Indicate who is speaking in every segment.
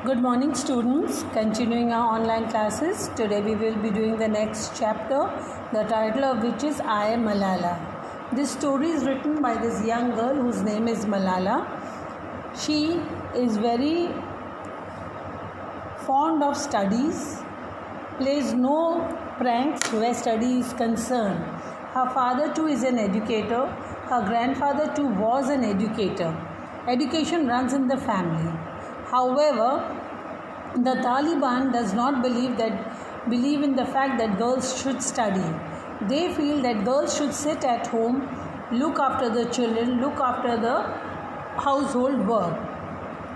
Speaker 1: Good morning, students. Continuing our online classes. Today we will be doing the next chapter, the title of which is I Am Malala. This story is written by this young girl whose name is Malala. She is very fond of studies, plays no pranks where study is concerned. Her father too is an educator. Her grandfather too was an educator. Education runs in the family. However, the Taliban does not believe in the fact that girls should study. They feel that girls should sit at home, look after the children, look after the household work.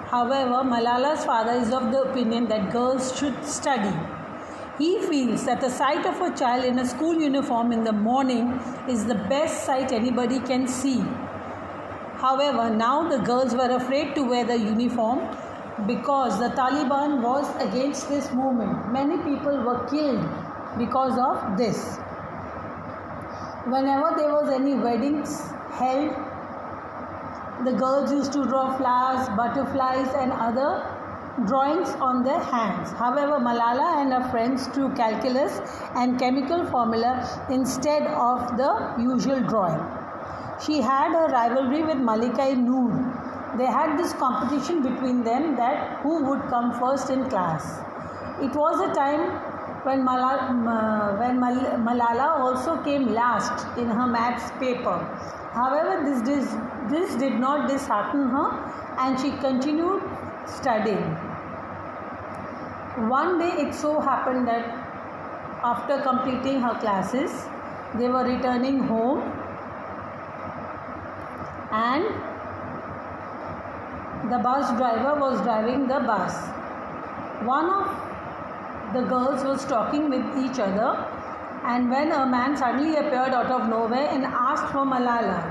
Speaker 1: However, Malala's father is of the opinion that girls should study. He feels that the sight of a child in a school uniform in the morning is the best sight anybody can see. However, now the girls were afraid to wear the uniform because the Taliban was against this movement. Many people were killed because of this. Whenever there was any weddings held, the girls used to draw flowers, butterflies and other drawings on their hands. However, Malala and her friends drew calculus and chemical formula instead of the usual drawing. She had a rivalry with Malika-e-Noor. They had this competition between them that who would come first in class. It was a time when Malala also came last in her maths paper. However, this did not dishearten her and she continued studying. One day it so happened that after completing her classes, they were returning home and the bus driver was driving the bus. One of the girls was talking with each other, and when a man suddenly appeared out of nowhere and asked for Malala,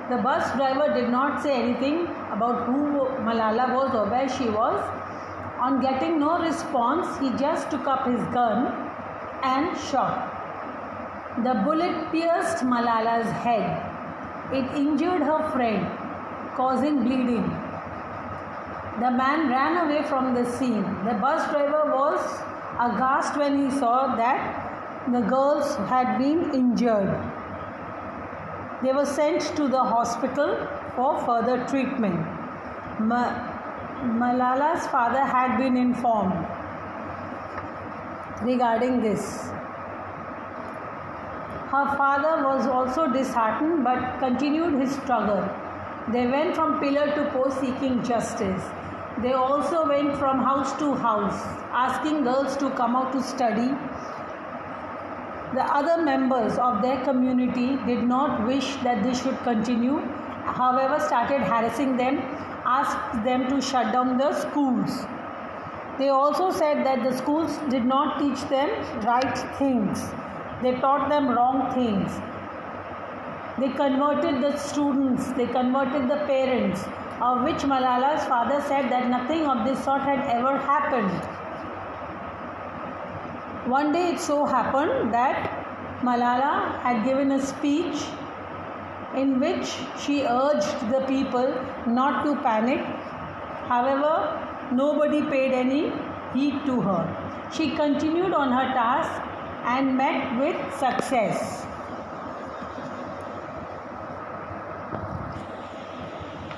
Speaker 1: the bus driver did not say anything about who Malala was or where she was. On getting no response, he just took up his gun and shot. The bullet pierced Malala's head. It injured her friend, causing bleeding. The man ran away from the scene. The bus driver was aghast when he saw that the girls had been injured. They were sent to the hospital for further treatment. Malala's father had been informed regarding this. Her father was also disheartened but continued his struggle. They went from pillar to post seeking justice. They also went from house to house asking girls to come out to study. The other members of their community did not wish that this should continue, however started harassing them, asked them to shut down the schools. They also said that the schools did not teach them right things. They taught them wrong things. They converted the students, they converted the parents, of which Malala's father said that nothing of this sort had ever happened. One day it so happened that Malala had given a speech in which she urged the people not to panic. However, nobody paid any heed to her. She continued on her task and met with success.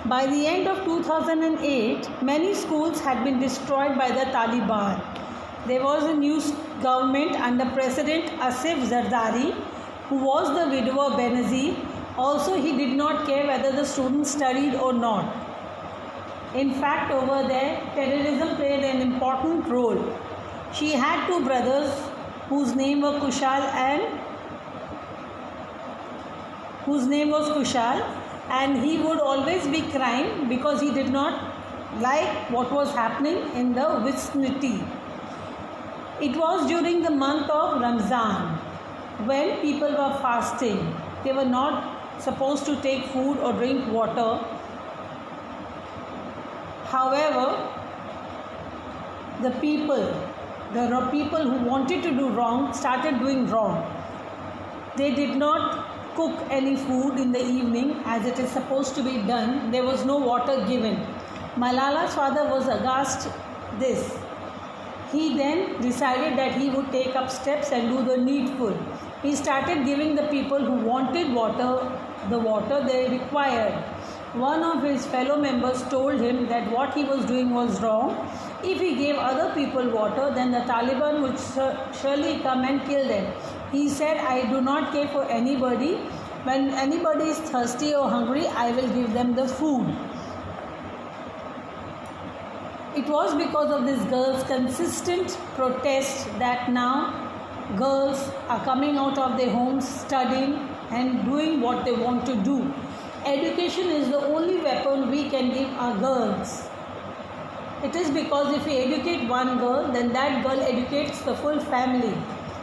Speaker 1: By the end of 2008, many schools had been destroyed by the Taliban. There was a new government under President Asif Zardari, who was the widower Benazir. Also, he did not care whether the students studied or not. In fact, over there, terrorism played an important role. She had two brothers whose name was Kushal, and he would always be crying because he did not like what was happening in the vicinity. It was during the month of Ramzan when people were fasting. They were not supposed to take food or drink water. However, the people who wanted to do wrong started doing wrong. They did not cook any food in the evening as it is supposed to be done. There was no water given. Malala's father was aghast this. He then decided that he would take up steps and do the needful. He started giving the people who wanted water the water they required. One of his fellow members told him that what he was doing was wrong. If he gave other people water, then the Taliban would surely come and kill them. He said, I do not care for anybody. When anybody is thirsty or hungry, I will give them the food. It was because of this girl's consistent protest that now girls are coming out of their homes, studying and doing what they want to do. Education is the only weapon we can give our girls. It is because if we educate one girl, then that girl educates the full family.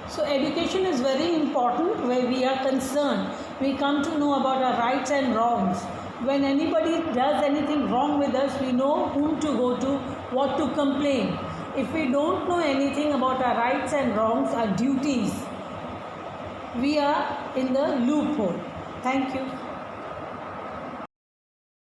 Speaker 1: So education is very important where we are concerned. We come to know about our rights and wrongs. When anybody does anything wrong with us, we know whom to go to, what to complain. If we don't know anything about our rights and wrongs, our duties, we are in the loophole. Thank you.